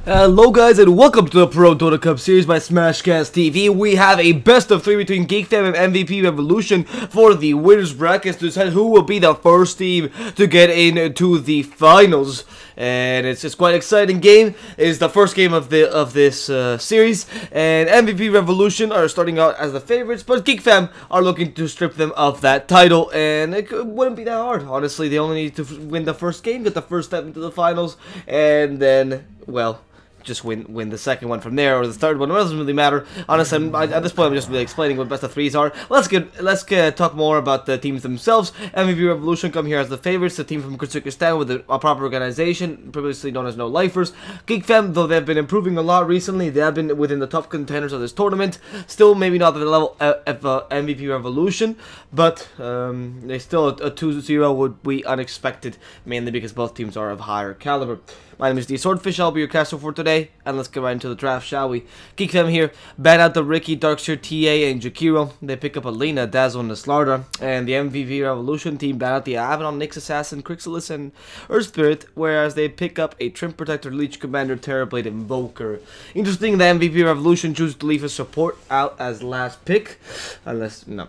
Hello guys and welcome to the ProDota Cup series by Smashcast TV. We have a best of 3 between Geek and MVP Revolution for the winners brackets to decide who will be the first team to get into the finals. And it's just quite an exciting game. It's the first game of this series, and MVP Revolution are starting out as the favorites, but Geek Fam are looking to strip them of that title, and it wouldn't be that hard. Honestly, they only need to win the first game, get the first step into the finals, and then, well, just win the second one from there, or the third one. It doesn't really matter. Honestly, at this point, I'm just really explaining what best of threes are. Let's talk more about the teams themselves. MVP Revolution come here as the favorites, the team from Execration with a proper organization, previously known as No Lifers. Geek Fam, though they've been improving a lot recently, they have been within the top contenders of this tournament. Still, maybe not at the level of MVP Revolution, but they still a 2-0 would be unexpected, mainly because both teams are of higher caliber. My name is DSwordfish, I'll be your caster for today, and let's get right into the draft, shall we? Geek Fam here, ban out the Ricky, Darkseer, TA, and Jakiro. They pick up Alina, Dazzle, and the Slardar. And the MVP Revolution team ban out the Abaddon, Nyx Assassin, Crixalis, and Earth Spirit, whereas they pick up a Trim Protector, Leech Commander, Terrorblade, Invoker. Interesting, the MVP Revolution chooses to leave a support out as last pick, unless, no,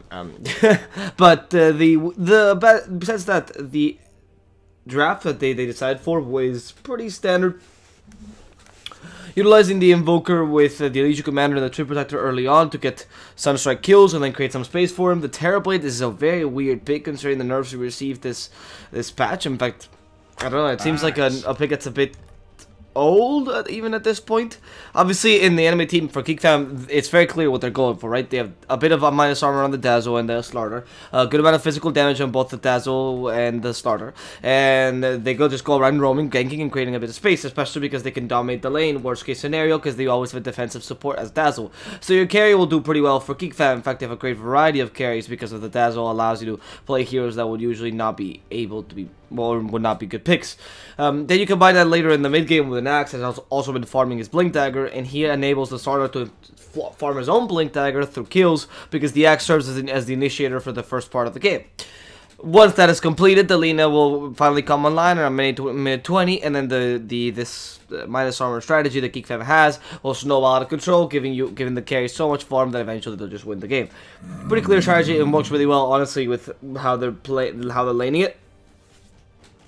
but besides that, the draft that they decided for was pretty standard, utilizing the Invoker with the Legion Commander and the Trim Protector early on to get Sunstrike kills and then create some space for him. The Terrorblade is a very weird pick considering the nerfs we received this patch. In fact, I don't know, it seems like a pick that's a bit old even at this point. Obviously, in the enemy team for Geek Fam, it's very clear what they're going for, right? They have a bit of a minus armor on the Dazzle and the Slardar, a good amount of physical damage on both the Dazzle and the Slardar, and they just go around roaming, ganking, and creating a bit of space, especially because they can dominate the lane, worst case scenario, because they always have defensive support as Dazzle. So your carry will do pretty well for Geek Fam. In fact, they have a great variety of carries because of the Dazzle allows you to play heroes that would usually not be able to be, well, would not be good picks. Then you combine that later in the mid game with an Axe, has also been farming his Blink Dagger, and he enables the Slardar to farm his own Blink Dagger through kills because the Axe serves as the initiator for the first part of the game. Once that is completed, the Lina will finally come online around minute 20, and then this minus armor strategy that Geek Fam has will snowball out of control, giving the carry so much farm that eventually they'll just win the game. Pretty clear strategy. It works really well, honestly, with how they're laning it.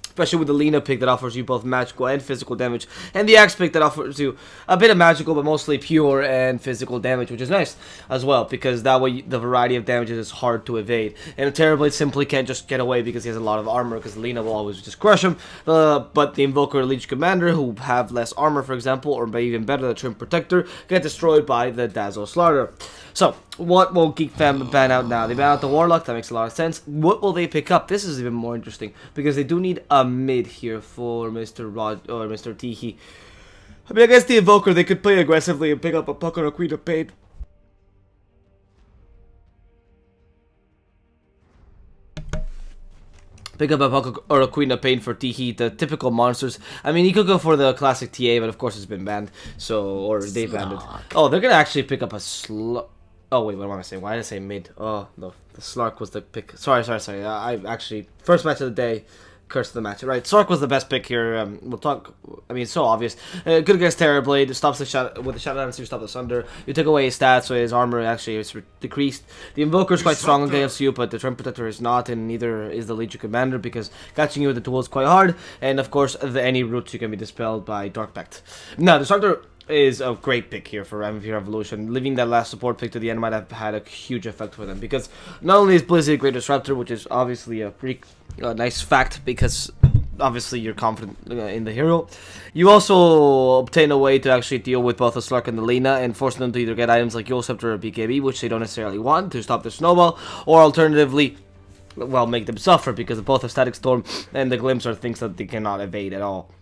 Especially with the Lina pick that offers you both magical and physical damage, and the Axe pick that offers you a bit of magical but mostly pure and physical damage, which is nice as well, because that way the variety of damages is hard to evade. And the Terrorblade simply can't just get away because he has a lot of armor, because Lina will always just crush him. But the Invoker and Leech Commander, who have less armor, for example, or maybe even better, the Trim Protector, get destroyed by the Dazzle Slardar. So, what will Geek Fam ban out now? They ban out the Warlock, that makes a lot of sense. What will they pick up? This is even more interesting, because they do need a mid here for Mr. Teehee. I mean, against the Invoker, they could play aggressively and pick up a Puck or a Queen of Pain. Pick up a Puck or a Queen of Pain for Teehee, the typical monsters. I mean, you could go for the classic TA, but of course it's been banned, so, or they banned it. Oh, they're gonna actually pick up a Oh wait, what am I saying? Why did I say mid? Oh no, the Slark was the pick. Sorry. I actually, first match of the day, curse the match. Right, Slark was the best pick here. We'll talk. I mean, it's so obvious. Good against Terrorblade. Stops the shot with the Shadow Dancer. You stop the Sunder. You took away his stats, so his armor actually is decreased. The Invoker is quite strong against you, but the Trim Protector is not, and neither is the Legion Commander, because catching you with the tool is quite hard. And of course, any roots you can be dispelled by Dark Pact. Now, the Starter is a great pick here for MVP Revolution. Leaving that last support pick to the end might have had a huge effect for them, because not only is Blizzy a great disruptor, which is obviously a pretty nice fact, because obviously you're confident in the hero, you also obtain a way to actually deal with both the Slark and the Lina and force them to either get items like Yule Scepter or BKB, which they don't necessarily want, to stop the snowball, or alternatively, well, make them suffer, because both the Static Storm and the Glimpse are things that they cannot evade at all.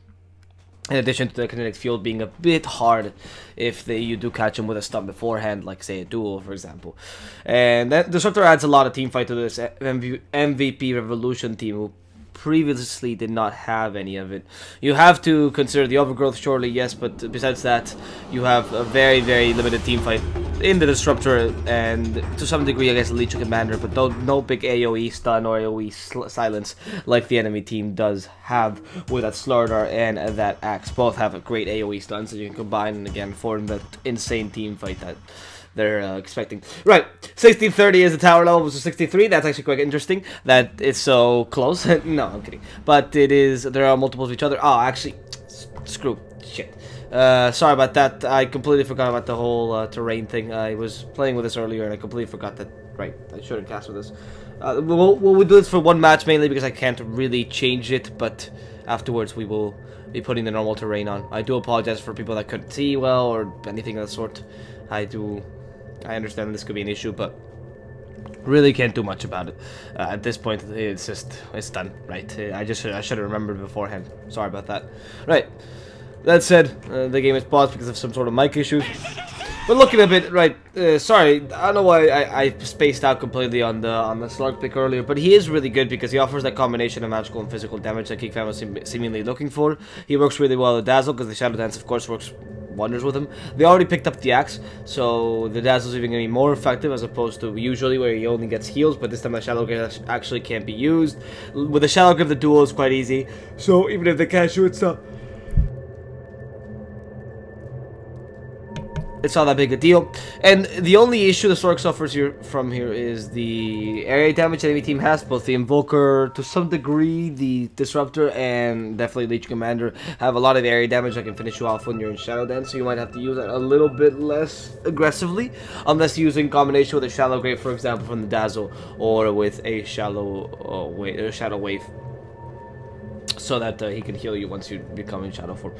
In addition to the kinetic field being a bit hard if you do catch him with a stun beforehand, like say a duel, for example. And that Disruptor adds a lot of team fight to this MVP Revolution team, who previously did not have any of it. You have to consider the overgrowth surely, yes, but besides that, you have a very, very limited team fight in the Disruptor and to some degree, I guess, the Leech Commander, but no big AoE stun or AoE silence like the enemy team does have with that Slardar and that Axe. Both have a great AoE stun, so you can combine and again form that insane team fight that they're expecting. Right, 1630 is the tower level versus 63. That's actually quite interesting that it's so close. No, I'm kidding. But it is, there are multiples of each other. Oh, actually, screw, shit. Sorry about that. I completely forgot about the whole terrain thing. I was playing with this earlier and I completely forgot that. Right, I shouldn't cast with this. We'll do this for one match mainly because I can't really change it, but afterwards we will be putting the normal terrain on. I do apologize for people that couldn't see well or anything of the sort. I understand this could be an issue, but really can't do much about it. At this point, it's done, right? I should have remembered beforehand. Sorry about that. Right. That said, the game is paused because of some sort of mic issues. But looking a bit, right, sorry, I don't know why I spaced out completely on the Slark pick earlier, but he is really good because he offers that combination of magical and physical damage that Geek fan was seemingly looking for. He works really well with Dazzle because the Shadow Dance, of course, works wonders with him. They already picked up the Axe, so the Dazzle's even going to be more effective as opposed to usually where he only gets heals, but this time the Shadow Grave actually can't be used. With the Shadow Grave, the duel is quite easy, so even if they can't shoot stuff, it's not that big a deal. And the only issue the Stork suffers from here is the area damage the enemy team has. Both the Invoker, to some degree, the Disruptor, and definitely Leech Commander have a lot of area damage that can finish you off when you're in Shadow Dance, so you might have to use that a little bit less aggressively, unless you're using combination with a Shallow Grave, for example, from the Dazzle, or with a Shadow Wave, so that he can heal you once you become in Shadow form.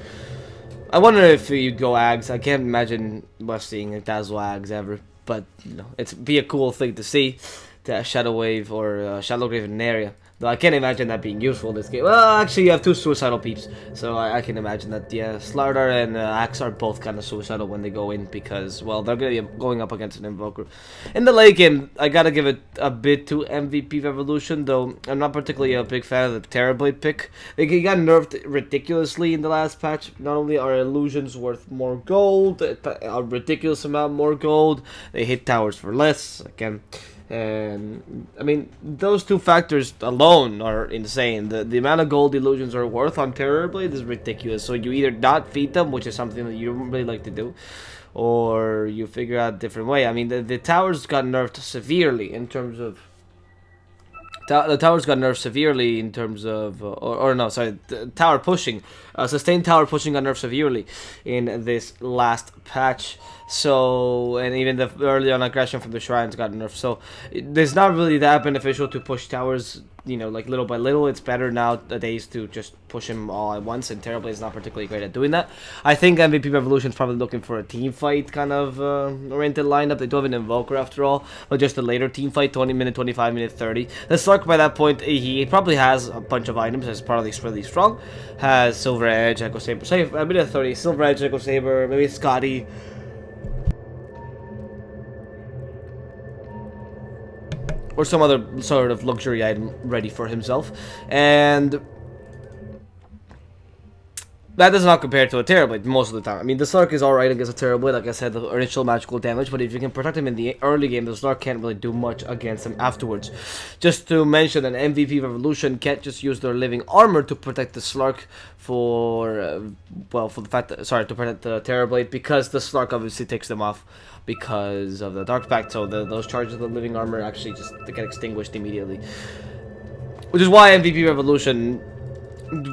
I wonder if you'd go Ags. I can't imagine us seeing a Dazzle Ags ever, but you know, it'd be a cool thing to see, to Shadow Wave or Shadow Grave in an area. Though I can't imagine that being useful in this game. Well, actually, you have two suicidal peeps, so I can imagine that. Yeah, Slardar and Axe are both kind of suicidal when they go in because, well, they're going to be going up against an Invoker. In the late game, I gotta give it a bit to MVP Revolution, though I'm not particularly a big fan of the Terrorblade pick. They got nerfed ridiculously in the last patch. Not only are illusions worth more gold, a ridiculous amount more gold, they hit towers for less, again. And I mean, those two factors alone are insane. The amount of gold illusions are worth on Terrorblade is ridiculous. So you either not feed them, which is something that you don't really like to do, or you figure out a different way. I mean, the towers got nerfed severely in terms of the towers got nerfed severely in terms of, the tower pushing, sustained tower pushing got nerfed severely in this last patch. So, and even the early on aggression from the shrines got nerfed. So, it's not really that beneficial to push towers, you know, like little by little. It's better nowadays to just push them all at once, and Terrorblade is not particularly great at doing that. I think MVP Revolution is probably looking for a team fight kind of oriented lineup. They do have an Invoker after all, but just a later team fight, 20 minute, 25 minute, 30. The Slark by that point, he probably has a bunch of items. Is probably really strong. Has Silver Edge, Echo Saber, say a minute 30. Silver Edge, Echo Saber, maybe Scotty. Or some other sort of luxury item ready for himself. And that does not compare to a Terrorblade most of the time. I mean, the Slark is alright against a Terrorblade, like I said, the initial magical damage, but if you can protect him in the early game, the Slark can't really do much against him afterwards. Just to mention that MVP Revolution can't just use their living armor to protect the Slark for, well, for the fact that, sorry, to protect the Terrorblade, because the Slark obviously takes them off because of the Dark Pact, so those charges of the living armor actually just get extinguished immediately. Which is why MVP Revolution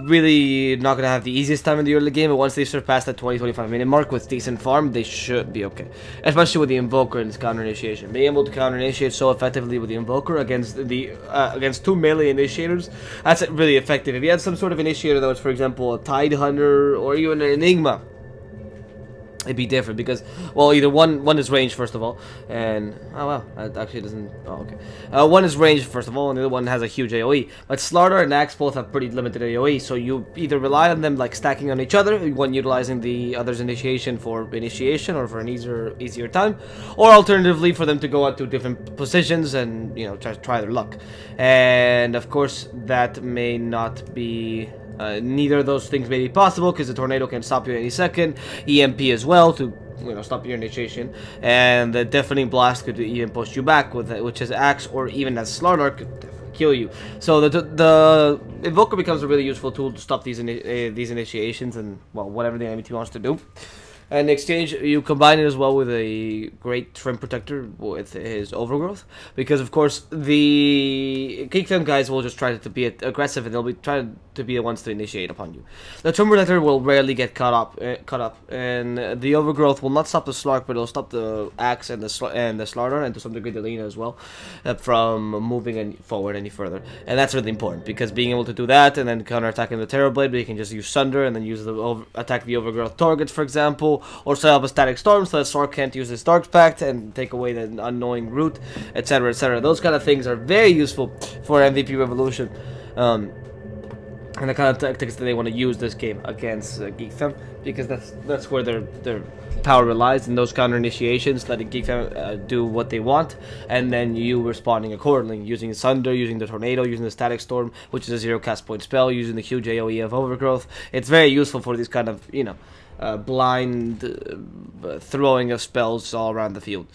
really not going to have the easiest time in the early game, but once they surpass that 20-25 minute mark with decent farm, they should be okay. Especially with the Invoker and its counter initiation. Being able to counter initiate so effectively with the Invoker against the against two melee initiators, that's really effective. If you had some sort of initiator that was, for example, a Tide Hunter or even an Enigma, it'd be different because, well, either one is range first of all, and oh wow, that actually doesn't. Oh, okay. One is range first of all, and the other one has a huge AOE. But Slardar and Axe both have pretty limited AOE, so you either rely on them like stacking on each other, one utilizing the other's initiation for initiation or for an easier time, or alternatively for them to go out to different positions and try their luck. And of course, that may not be. Neither of those things may be possible because the tornado can stop you any second, EMP as well to stop your initiation, and the deafening blast could even push you back with it, which is Axe or even as Slardar could definitely kill you. So the Invoker becomes a really useful tool to stop these initiations and, well, whatever the enemy team wants to do. And in exchange, you combine it as well with a great Trim Protector with his Overgrowth, because of course the Geek Fam guys will just try to be aggressive and they'll be trying to be the ones to initiate upon you. The Trim Protector will rarely get caught up, and the Overgrowth will not stop the Slark, but it'll stop the Axe and the Slardar, and to some degree the Lina as well, from moving forward any further. And that's really important, because being able to do that and then counterattacking the Terrorblade, but you can just use Sunder and then use attack the Overgrowth targets, for example, or set up a Static Storm so that Slark can't use his Dark Pact and take away the annoying root, etc., etc. Those kind of things are very useful for MVP Revolution. And the kind of tactics that they want to use this game against Geek Fam, because that's where their power relies, in those counter initiations, letting Geek Fam do what they want, and then you responding accordingly, using Sunder, using the Tornado, using the Static Storm, which is a 0 cast point spell, using the huge AOE of Overgrowth. It's very useful for these kind of blind throwing of spells all around the field.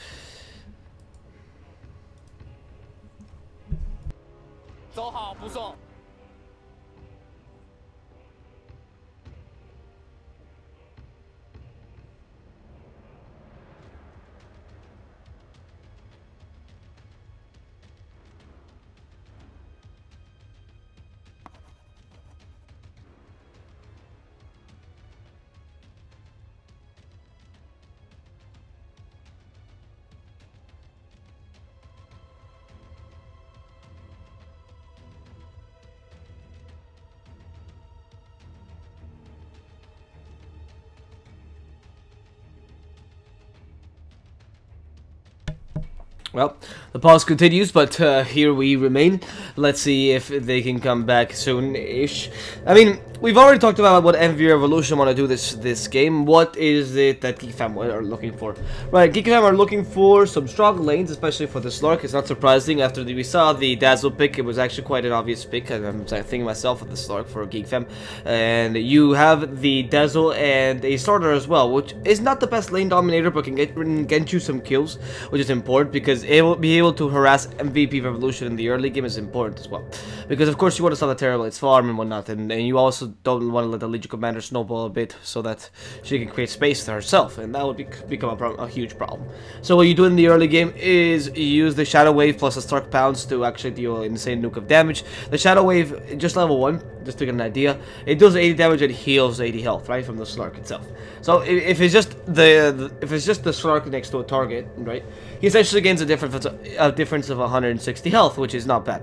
Well, the pause continues, but here we remain. Let's see if they can come back soon-ish. I mean, we've already talked about what MVP Revolution want to do this game. What is it that Geek Fam are looking for? Right, Geek Fam are looking for some strong lanes, especially for the Slark. It's not surprising. After we saw the Dazzle pick, it was actually quite an obvious pick. I'm thinking myself of the Slark for Geek Fam. And you have the Dazzle and a Starter as well, which is not the best lane dominator, but can get you some kills, which is important because it will be able to harass MVP Revolution in the early game is important as well. Because of course you want to stop the Terrorblades farm and whatnot, and you also don't want to let the Legion Commander snowball a bit so that she can create space to herself, and that would become a huge problem. So what you do in the early game is you use the Shadow Wave plus a Stark Pounce to actually deal an insane nuke of damage. The Shadow Wave, just level 1, just to get an idea, it does 80 damage and heals 80 health, right, from the Slark itself. So if it's just the Slark next to a target, right, he essentially gains a difference of 160 health, which is not bad.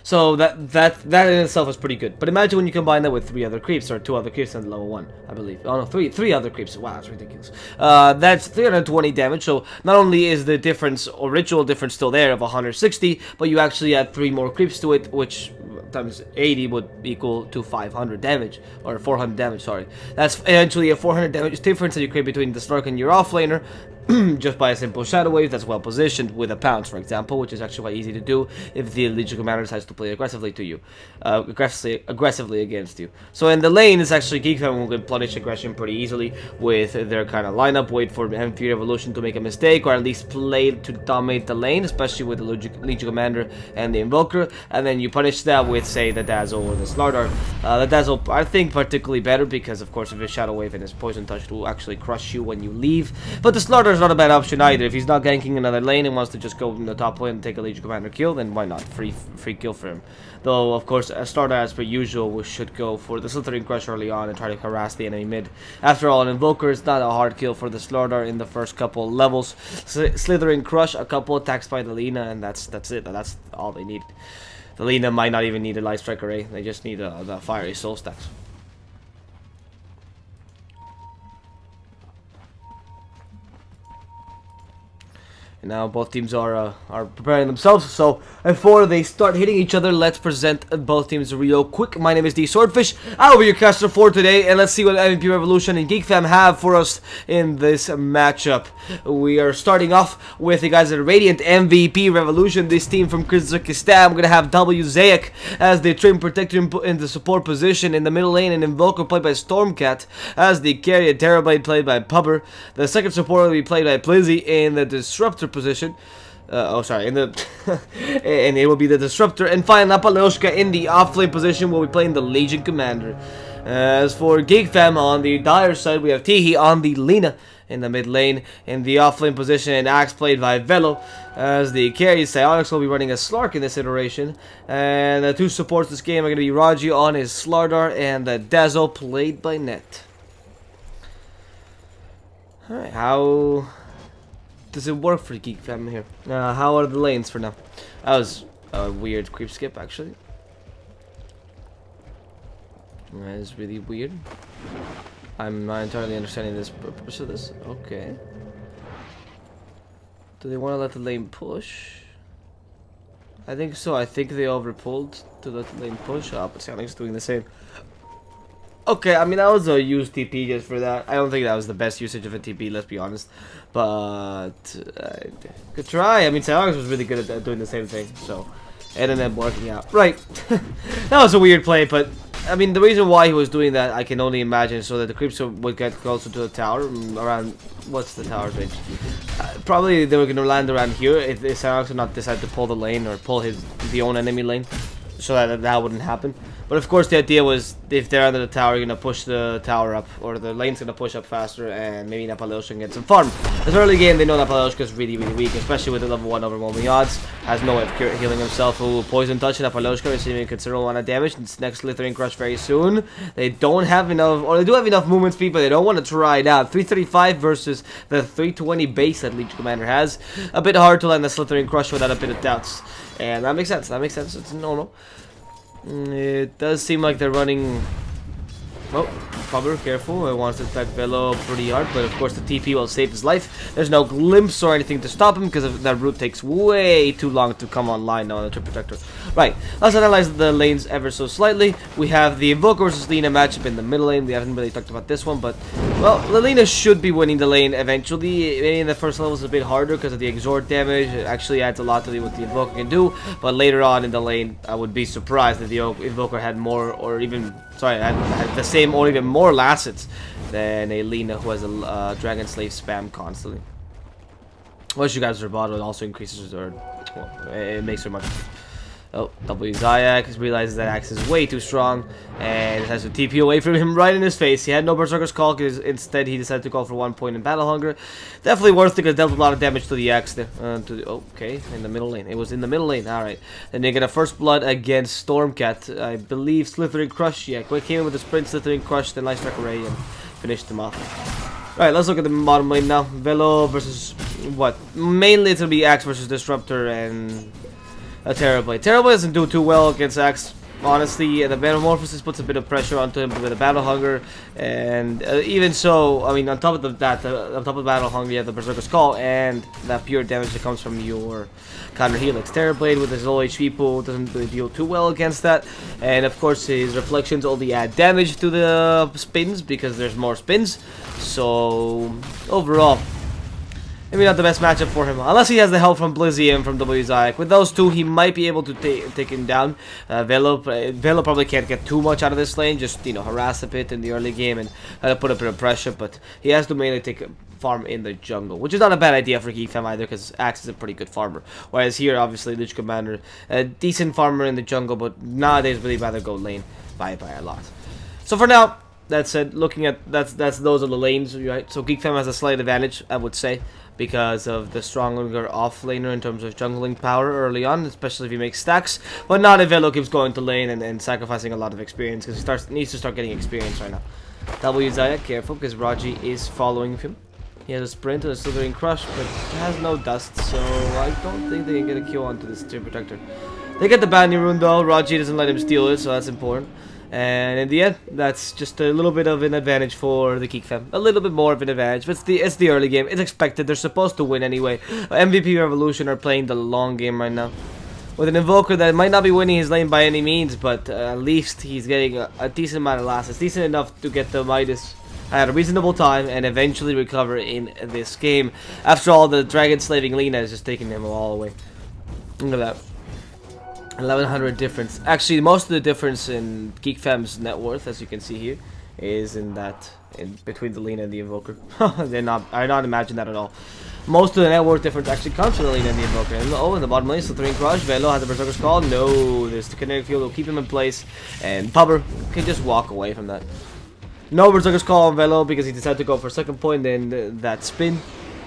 So that in itself is pretty good. But imagine when you combine that with 3 other creeps, or 2 other creeps on level 1, I believe. Oh no, 3 other creeps. Wow, that's ridiculous. That's 320 damage. So not only is the difference, original difference, still there of 160, but you actually add 3 more creeps to it, which times 80 would equal to 500 damage, or 400 damage, sorry. That's eventually a 400 damage difference that you create between the Slark and your offlaner, just by a simple Shadow Wave that's well positioned with a Pounce, for example, which is actually quite easy to do if the Legion Commander decides to play aggressively to you, aggressively against you. So in the lane, it's actually Geek Fam will punish aggression pretty easily with their kind of lineup, wait for MVP Revolution to make a mistake, or at least play to dominate the lane, especially with the Legion Commander and the Invoker, and then you punish that with, say, the Dazzle or the Slardar. The Dazzle, I think, particularly better because, of course, of his Shadow Wave and his Poison Touch will actually crush you when you leave, but the Slardar is not a bad option either. If he's not ganking another lane and wants to just go in the top lane and take a Legion Commander kill, then why not? Free kill for him. Though, of course, a starter, as per usual, we should go for the Slithering Crush early on and try to harass the enemy mid. After all, an Invoker is not a hard kill for the Slardar in the first couple levels. Slithering Crush, a couple attacks by the Lina, and that's it. That's all they need. The Lina might not even need a Light Strike Array. They just need the Fiery Soul Stacks. And now both teams are preparing themselves. So before they start hitting each other, let's present both teams real quick. My name is DSwordfish. I will be your caster for today, and let's see what MVP Revolution and Geek Fam have for us in this matchup. We are starting off with the guys at Radiant MVP Revolution. This team from Kazakhstan. We're gonna have Zayak as the Trim Protector in the support position in the middle lane, and Invoker played by Stormcat as the carry, and Terrorblade played by Pubber. The second support will be played by Blizzy in the Disruptor position. In the and it will be the Disruptor. And finally, Napaloshka in the offlane position will be playing the Legion Commander. As for Geek Fam on the Dire side, we have Tihi on the Lina in the mid lane. In the offlane position, and Axe played by Velo. As the carry, Psionics will be running a Slark in this iteration. And the two supports this game are going to be Raji on his Slardar and the Dazzle played by Net. Alright, how does it work for Geek Fam here? How are the lanes for now? That was a weird creep skip, actually. That is really weird. I'm not entirely understanding this purpose of this. Okay. Do they want to let the lane push? I think so. I think they overpulled to let the lane push. But Psionic's doing the same. Okay, I mean, that was a used TP just for that. I don't think that was the best usage of a TP, let's be honest. But, good try. I mean, Psionics was really good at doing the same thing, so it ended up working out. Right. That was a weird play, but, I mean, the reason why he was doing that, I can only imagine, so that the creeps would get closer to the tower, around, what's the tower's range? Probably they were going to land around here if Psionics would not decide to pull the lane, or pull the own enemy lane, so that wouldn't happen. But of course the idea was, if they're under the tower, you're going to push the tower up, or the lane's going to push up faster, and maybe Napaloshka can get some farm. This early game, they know Napaloshka is really, really weak, especially with the level 1 overwhelming odds. Has no way of healing himself. Ooh, Poison Touch, Napaloshka receiving considerable amount of damage. It's next Slithering Crush very soon. They don't have enough, or they do have enough movement speed, but they don't want to try it out. 335 versus the 320 base that Legion Commander has. A bit hard to land the Slithering Crush without a bit of doubts. And that makes sense, it's normal. It does seem like they're running. Oh, Pubber, careful. I wants to attack Velo pretty hard, but of course the TP will save his life. There's no glimpse or anything to stop him because that route takes way too long to come online now on the Trip Protector. Right, let's analyze the lanes ever so slightly. We have the Invoker versus Lina matchup in the middle lane. We haven't really talked about this one, but well, Lina should be winning the lane eventually. Maybe in the first level it's a bit harder because of the exort damage. It actually adds a lot to what the Invoker can do, but later on in the lane, I would be surprised if the Invoker had more, or even, sorry, had the same or even more lacets than a Lina who has a Dragon Slave spam constantly. Once you guys are bottled, it also increases her, well, it makes her much. Oh, Zayak realizes that Axe is way too strong and has to TP away from him right in his face. He had no Berserker's Call because instead he decided to call for 1 point in Battle Hunger. Definitely worth it because it dealt a lot of damage to the Axe there. Okay, in the middle lane. It was in the middle lane, alright. Then they get a first blood against Stormcat. I believe Slithering Crush. Yeah, Quick came in with a sprint, Slithering Crush, then Light Strike Array and finished him off. Right, let's look at the bottom lane now. Velo versus what? Mainly it's going to be Axe versus Disruptor and a Terrorblade. Terrorblade doesn't do too well against Axe, honestly. The Metamorphosis puts a bit of pressure onto him with the Battle Hunger, and even so, I mean, on top of that, on top of Battle Hunger, you have the Berserker's Call and that pure damage that comes from your counter helix. Terrorblade with his low HP pool doesn't really deal too well against that, and of course his reflections only add damage to the spins because there's more spins. So overall, maybe not the best matchup for him, unless he has the help from Blizzy and from Zayak. With those two, he might be able to take him down. Velo probably can't get too much out of this lane, just, you know, harass a bit in the early game and put a bit of pressure, but he has to mainly take farm in the jungle, which is not a bad idea for Geek Fam either, because Axe is a pretty good farmer. Whereas here, obviously, Lich Commander, a decent farmer in the jungle, but nowadays really rather go lane by a lot. So for now, that said, looking at those are the lanes, right? So Geek Fam has a slight advantage, I would say, because of the stronger off-laner in terms of jungling power early on, especially if he makes stacks. But not if Velo keeps going to lane and sacrificing a lot of experience, because he needs to start getting experience right now. Zayak, careful, because Raji is following him. He has a sprint and a Slithering Crush, but has no dust, so I don't think they can get a kill onto this Trip Protector. They get the bounty rune though. Raji doesn't let him steal it, so that's important. And in the end, that's just a little bit of an advantage for the Geek fam. A little bit more of an advantage, but it's the early game. It's expected. They're supposed to win anyway. MVP Revolution are playing the long game right now. With an Invoker that might not be winning his lane by any means, but at least he's getting a decent amount of last. It's decent enough to get the Midas at a reasonable time and eventually recover in this game. After all, the Dragon Slaving Lina is just taking him all away. Look at that. 1100 difference. Actually, most of the difference in Geek Fam's net worth, as you can see here, is in between the Lina and the Invoker. I not imagine that at all. Most of the net worth difference actually comes from the Lina and the Invoker. And in the bottom lane, Slithering Crush. Velo has a Berserker's Call. No, this kinetic field will keep him in place, and Pubber can just walk away from that. No Berserker's Call on Velo because he decided to go for second point. Then that spin.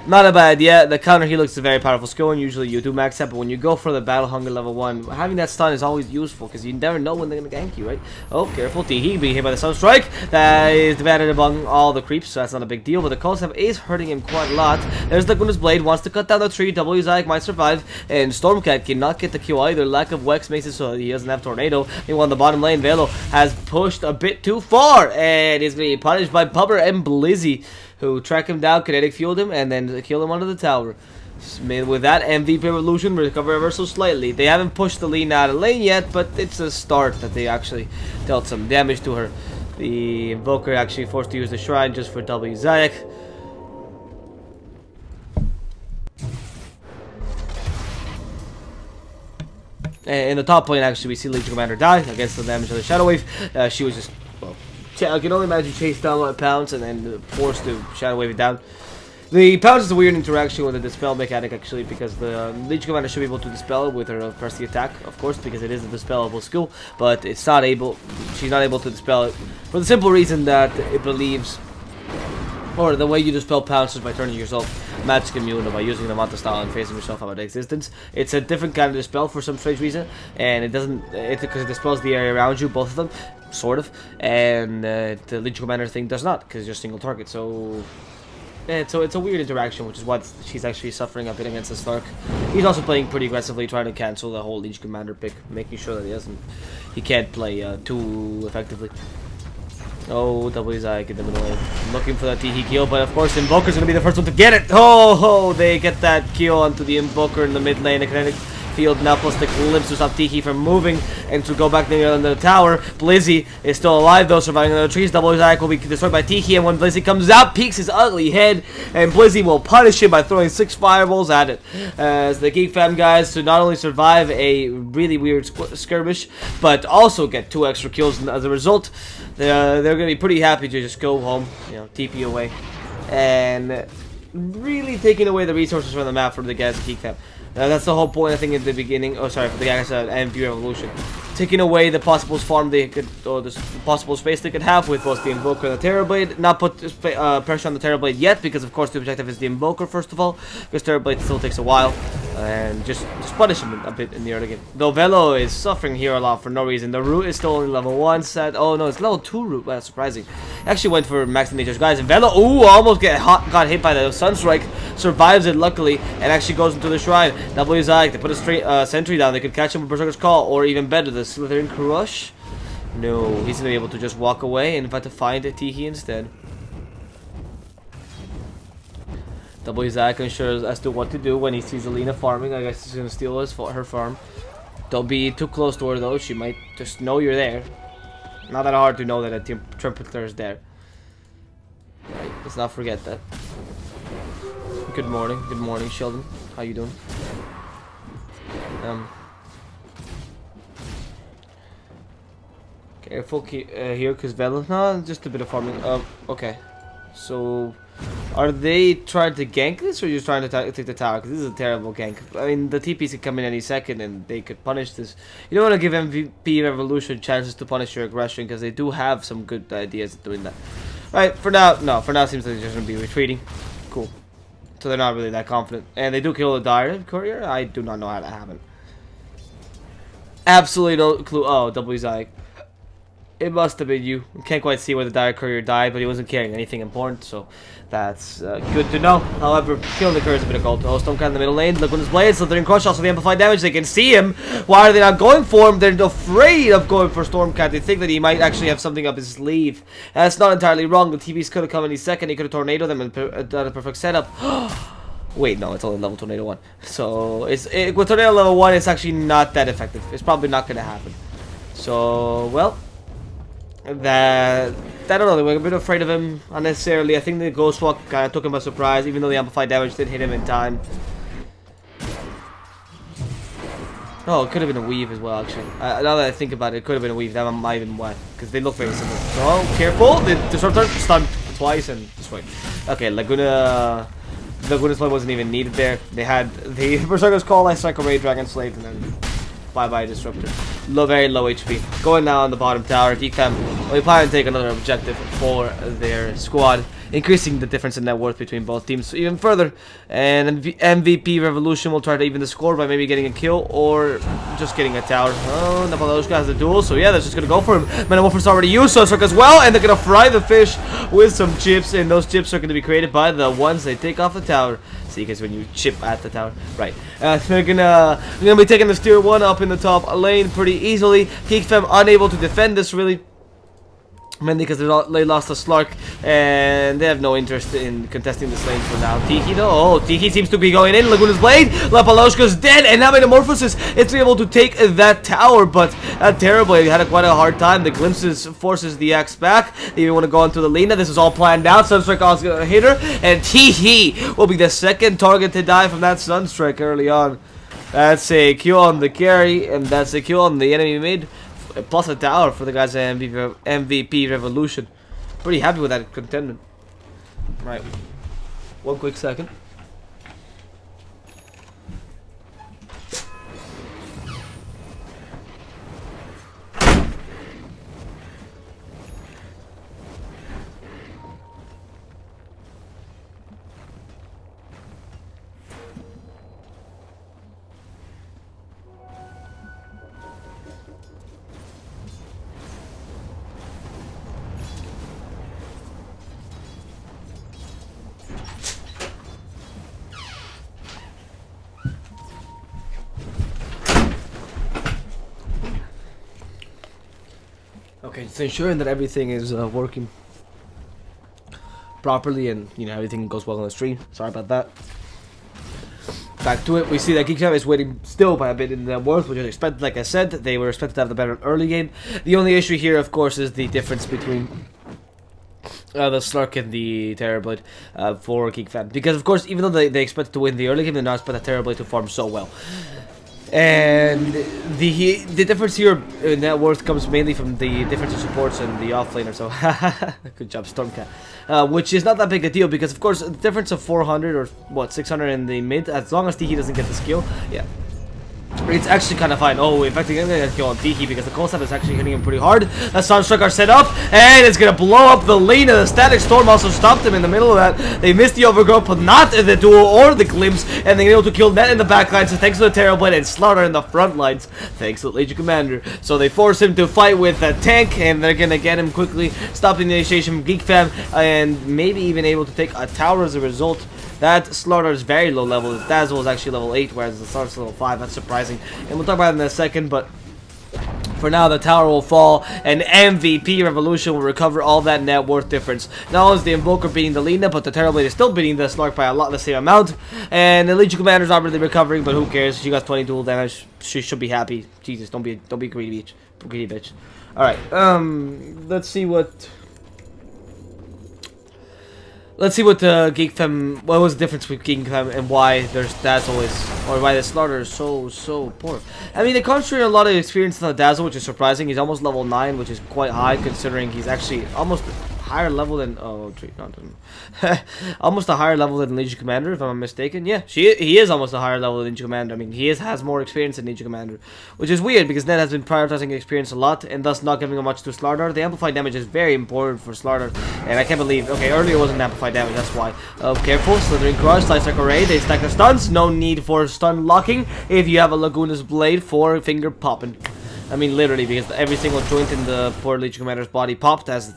Not a bad idea. The counter heal is a very powerful skill, and usually you do max that, but when you go for the Battle Hunger level 1, having that stun is always useful, because you never know when they're going to gank you, right? Oh, careful, T-He being hit by the Sunstrike. That is divided among all the creeps, so that's not a big deal, but the Cold is hurting him quite a lot. There's Laguna's Blade, wants to cut down the tree, W Zyke might survive, and Stormcat cannot get the kill either. Lack of Wex makes it so he doesn't have Tornado. Meanwhile, in the bottom lane, Velo has pushed a bit too far, and he's going to be punished by Pubber and Blizzy, who track him down, kinetic fueled him, and then kill him under the tower. With that, MVP Revolution recover ever so slightly. They haven't pushed the Lina out of lane yet, but it's a start that they actually dealt some damage to her. The Invoker actually forced to use the Shrine just for W Zayak. In the top lane, actually, we see Legion Commander die against the damage of the Shadow Wave. She was just, well, I can only imagine chased down by Pounce and then forced to Shadow Wave it down. The Pounce is a weird interaction with the Dispel mechanic, actually, because the Legion Commander should be able to Dispel with her press the attack, of course, because it is a Dispellable skill, but it's not able, she's not able to Dispel it for the simple reason that it believes, or the way you Dispel Pounce is by turning yourself magic immune or by using the Manta style and phasing yourself out of existence. It's a different kind of Dispel for some strange reason, and it doesn't, it's because it dispels the area around you, both of them, sort of, and the Legion Commander thing does not, because you're single target, so... Yeah, so it's a weird interaction, which is what she's actually suffering a bit against the Stark. He's also playing pretty aggressively, trying to cancel the whole Legion Commander pick, making sure that he can't play too effectively. Oh, W Zyke in the middle lane, looking for that T-He kill, but of course Invoker's gonna be the first one to get it. Oh, they get that kill onto the Invoker in the mid lane. The kinetic field now plus the glimpse to stop T-He from moving and to go back near the tower. Blizzy is still alive though, surviving under the trees. W Zyke will be destroyed by T-He, and when Blizzy comes out, peeks his ugly head, and Blizzy will punish him by throwing 6 fireballs at it. As the Geek Fam guys to not only survive a really weird skirmish, but also get 2 extra kills, and as a result, they're going to be pretty happy to just go home, you know, TP away, and really taking away the resources from the map for the guys at Geek Fam. That's the whole point, I think, at the beginning. Oh, sorry, for the guys at MVP Revolution. Taking away the possible farm they could, or the possible space they could have with both the Invoker and the Terrorblade. Not put pressure on the Terrorblade yet, because of course the objective is the Invoker first of all, because Terrorblade still takes a while, and just punish him a bit in the early game. Though Velo is suffering here a lot for no reason. The root is still only level 1 set. Oh no, it's level 2 root. That's surprising. Actually went for max nature's guys, and Velo, ooh, almost got hit by the Sunstrike. Survives it luckily, and actually goes into the Shrine. W Zyke, they put a straight sentry down. They could catch him with Berserker's Call, or even better, the Slithering Crush. No, he's gonna be able to just walk away and try to find a T-He instead. W Zyke unsure as to what to do when he sees Alina farming. I guess he's gonna steal her farm. Don't be too close to her though. She might just know you're there. Not that hard to know that a Trumpeter is there. Right, let's not forget that. Good morning, Sheldon. How you doing? Careful here, cause Velo. No, just a bit of farming. Okay. So, are they trying to gank this, or just trying to take the tower? Because this is a terrible gank. I mean, the TPs could come in any second, and they could punish this. You don't want to give MVP Revolution chances to punish your aggression, because they do have some good ideas at doing that. Right, for now, no. For now, it seems like they're just going to be retreating. Cool. So they're not really that confident. And they do kill the Dire Courier? I do not know how that happened. Absolutely no clue. Oh, W Zyke. It must have been you. Can't quite see where the Dire Courier died, but he wasn't carrying anything important, so that's good to know. However, killing the Courier is a bit of gold. Oh, Stormcat in the middle lane. Laguna's Blade, Slithering Crush, also the amplified damage. They can see him. Why are they not going for him? They're afraid of going for Stormcat. They think that he might actually have something up his sleeve. And that's not entirely wrong. The TVs could have come any second. He could have tornadoed them and done a perfect setup. Wait, no, it's only level Tornado 1. So, with Tornado level 1, it's actually not that effective. It's probably not going to happen. So, well, I don't know, they were a bit afraid of him unnecessarily. I think the Ghost Walk kind of took him by surprise, even though the amplified damage did hit him in time. Oh, it could have been a weave as well, actually. Now that I think about it, it could have been a weave. That might have been why, because they look very similar. So, careful! The Disruptor stunned twice and destroyed. Okay, Laguna's play wasn't even needed there. They had the Berserker's Call, Ice Strike, Ray, Dragon Slave, and then bye-bye Disruptor. Very low HP. Going now on the bottom tower. Geek Fam will plan to take another objective for their squad, increasing the difference in net worth between both teams even further. And MVP Revolution will try to even the score by maybe getting a kill or just getting a tower. Oh, Napaloshka has the duel, so yeah, they're just gonna go for him. Metamorphosis already used, so as well, and they're gonna fry the fish with some chips, and those chips are gonna be created by the ones they take off the tower. See, because when you chip at the tower, right? They're gonna be taking the tier 1 up in the top lane pretty easily. Geek Fam unable to defend this really. Mainly because they lost a Slark and they have no interest in contesting this lane for now. Tiki though, oh, Tiki seems to be going in. Laguna's Blade, Lapaloshka's dead, and now Metamorphosis is able to take that tower, but terribly. They had quite a hard time. The Glimpses forces the axe back. They even want to go into the Lena. This is all planned out. Sunstrike is going to hit her, and Tiki will be the second target to die from that Sunstrike early on. That's a kill on the carry, and that's a kill on the enemy mid. Plus a tower for the guys at MVP Revolution. Pretty happy with that contentment. Right. One quick second. Okay, just ensuring that everything is working properly and, you know, everything goes well on the stream. Sorry about that. Back to it, we see that Geek Fam is waiting still by a bit in the worth, which is expected. Like I said, they were expected to have the better early game. The only issue here, of course, is the difference between the Slurk and the Terrorblade for Geek Fam. Because, of course, even though they expected to win the early game, they not expect the Terrorblade to farm so well. And the difference here in net worth comes mainly from the difference in supports and the offlaner. So good job, Stormcat. Which is not that big a deal because, of course, the difference of 400 or what 600 in the mid, as long as Tiki doesn't get the skill, yeah, it's actually kind of fine. Oh, in fact, they're going to kill on Tiki because the cold snap is actually hitting him pretty hard. That Sunstrike are set up, and it's going to blow up the lane. And the Static Storm also stopped him in the middle of that. They missed the Overgrowth, but not the duel or the Glimpse, and they're able to kill Net in the back line. So thanks to the Terrorblade and Slaughter in the front lines, thanks to the Legion Commander. So they force him to fight with a tank, and they're going to get him quickly, stopping the initiation from Geek Fam, and maybe even able to take a tower as a result. That Slaughter is very low level. Dazzle is actually level 8, whereas the Slaughter is level 5. That's surprising. And we'll talk about it in a second, but for now, the tower will fall, and MVP Revolution will recover all that net worth difference. Not only is the Invoker beating the Lena, but the Terrorblade is still beating the Slark by a lot the same amount. And the Legion Commander's not really recovering, but who cares? She got 20 dual damage. She should be happy. Jesus, don't be greedy, bitch. All right, let's see what. Let's see what Geek Fam. What was the difference with Geek Fam and why there's Dazzle is, or why the Slaughter is so poor. I mean, they concentrate a lot of experience on the Dazzle, which is surprising. He's almost level 9, which is quite high considering he's actually almost higher level than almost a higher level than Legion Commander, if I'm not mistaken. Yeah, he is almost a higher level than Legion Commander. I mean, he has more experience than Legion Commander, which is weird because Ned has been prioritizing experience a lot and thus not giving him much to Slaughter. The amplified damage is very important for Slaughter, and I can't believe. Okay, earlier wasn't amplified damage, that's why. Careful, Slithering Crush, Slice Strike Array. They stack their stuns. No need for stun locking if you have a Laguna's Blade for finger popping. I mean literally, because every single joint in the poor Legion Commander's body popped as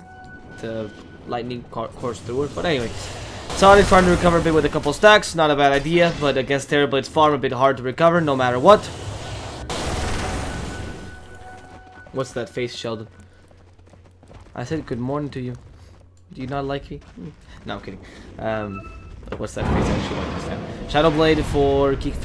the lightning coursed through it. But anyway, Sonic's trying to recover a bit with a couple stacks. Not a bad idea, but against Terrorblade's farm, a bit hard to recover no matter what. What's that face, Sheldon? I said good morning to you. Do you not like me? No, I'm kidding. What's that face actually like this time? Shadowblade for Geek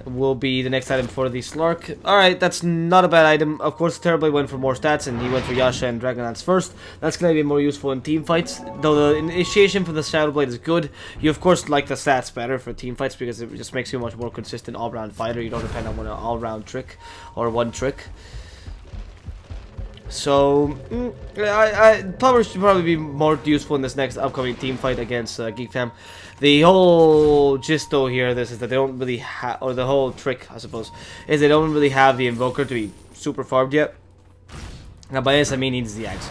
will be the next item for the Slark. Alright, that's not a bad item. Of course, Terrorblade went for more stats, and he went for Yasha and Dragonlance first. That's going to be more useful in team fights. Though the initiation for the Shadowblade is good, you of course like the stats better for team fights because it just makes you a much more consistent all-round fighter. You don't depend on one all-round trick or one trick. So, Pummer should probably be more useful in this next upcoming team fight against Geek Fam. The whole gist though here, this is that they don't really have, or the whole trick, I suppose, is they don't really have the Invoker to be super farmed yet. Now by this I mean he needs the Axe.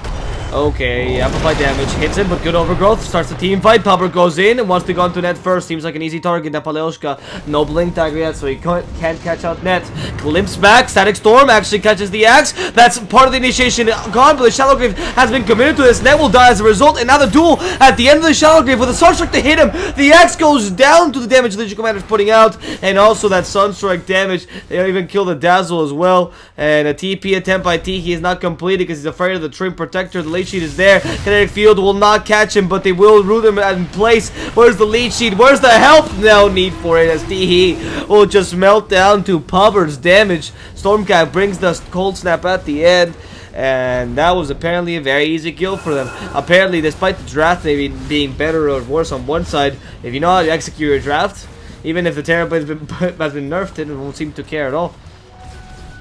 Okay, amplified damage hits him, but good overgrowth. Starts the team fight. Pupper goes in and wants to go into net first. Seems like an easy target. Napaleushka, no blink dagger yet, so he can't catch out net. Glimpse back. Static Storm actually catches the axe. That's part of the initiation gone, but the Shallow Grave has been committed to this. Net will die as a result. And now the duel at the end of the Shallow Grave with a Sunstrike to hit him. The axe goes down to the damage Legion Commander's putting out, and also that Sunstrike damage. They even kill the Dazzle as well. And a TP attempt by Tiki is not completed because he's afraid of the Trim Protector. The late sheet is there. Kinetic Field will not catch him, but they will root him in place. Where's the lead sheet? Where's the help? No need for it, as Tiki will just melt down to Pubber's damage. Stormcat brings the Cold Snap at the end, and that was apparently a very easy kill for them. Apparently, despite the draft maybe being better or worse on one side, if you know how to execute your draft, even if the Terrorblade has been nerfed, it won't seem to care at all.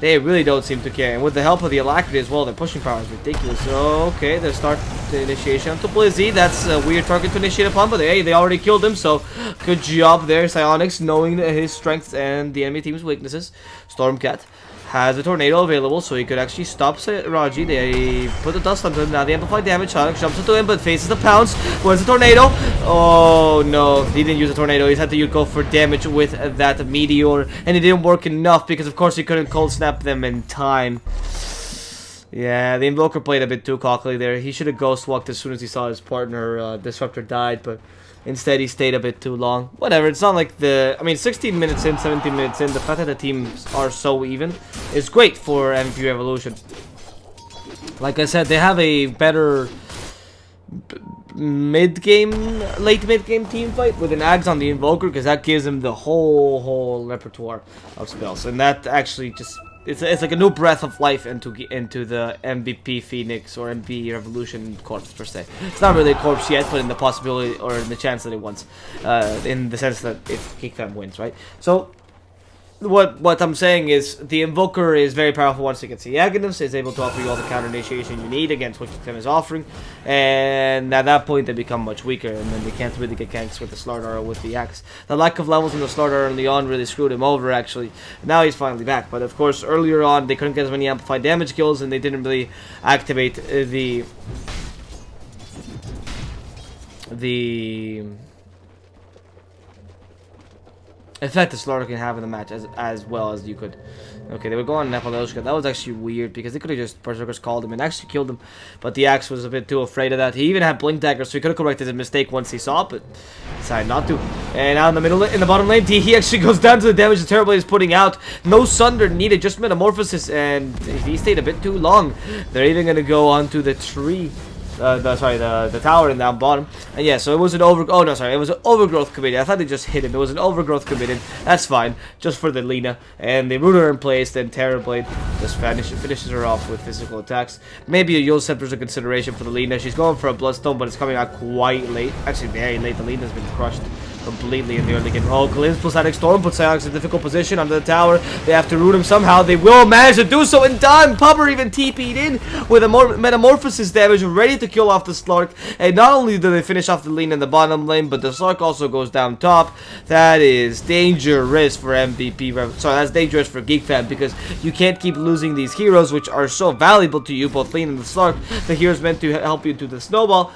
They really don't seem to care, and with the help of the Alacrity as well, their pushing power is ridiculous. So, okay, they start the initiation to Blizzy. That's a weird target to initiate upon, but hey, they already killed him, so good job there, Psionics, knowing his strengths and the enemy team's weaknesses. Stormcat has a tornado available, so he could actually stop Raji. They put the dust onto him. Now the amplified damage. Sonic jumps into him, but faces the pounce. Where's the tornado? Oh no, he didn't use a tornado. He had to go for damage with that meteor, and it didn't work enough because, of course, he couldn't cold snap them in time. Yeah, the Invoker played a bit too cockily there. He should have ghost walked as soon as he saw his partner Disruptor died, but instead he stayed a bit too long. Whatever, it's not like the... I mean, 16 minutes in, 17 minutes in, the fact that the teams are so even is great for MVP Revolution. Like I said, they have a better mid-game, late mid-game team fight with an Ags on the Invoker, because that gives them the whole repertoire of spells. And that actually just... It's like a new breath of life into the MVP Phoenix or MVP Revolution corpse per se. It's not really a corpse yet, but in the possibility or in the chance that it wants, in the sense that if Geek Fam wins, right? So what I'm saying is the Invoker is very powerful once it gets the Aghanim, is able to offer you all the counter initiation you need against what Geek Fam is offering, and at that point they become much weaker, and then they can't really get ganks with the Slardar or with the Axe. The lack of levels in the Slardar early on really screwed him over, actually. Now he's finally back, but of course earlier on they couldn't get as many amplified damage kills, and they didn't really activate the effect the Slaughter can have in the match as well as you could. Okay, they would go on Napaleushka. That was actually weird because they could have just Berserkers called him and actually killed him, but the Axe was a bit too afraid of that. He even had Blink Dagger, so he could have corrected his mistake once he saw it, but decided not to. And now in the middle, in the bottom lane, he actually goes down to the damage the Terrorblade is putting out. No Sunder needed, just Metamorphosis, and he stayed a bit too long. They're even gonna go onto the tree. The tower and down bottom. And yeah, so it was an it was an overgrowth committed. I thought they just hit him. It was an overgrowth committed. That's fine, just for the Lina. And they root her in place, then Terrorblade just finishes her off with physical attacks. Maybe a Yule Scepter is a consideration for the Lina. She's going for a Bloodstone, but it's coming out quite late. Actually, very late. The Lina's been crushed completely in the early game. Oh, Glimpse plus Static Storm puts Psionics in a difficult position under the tower. They have to root him somehow. They will manage to do so in time. Pupper even TP'd in with a Metamorphosis damage, ready to kill off the Slark. And not only do they finish off the lane in the bottom lane, but the Slark also goes down top. That is dangerous for MVP. Sorry, that's dangerous for Geek Fam, because you can't keep losing these heroes, which are so valuable to you, both lane and the Slark. The heroes meant to help you to the snowball.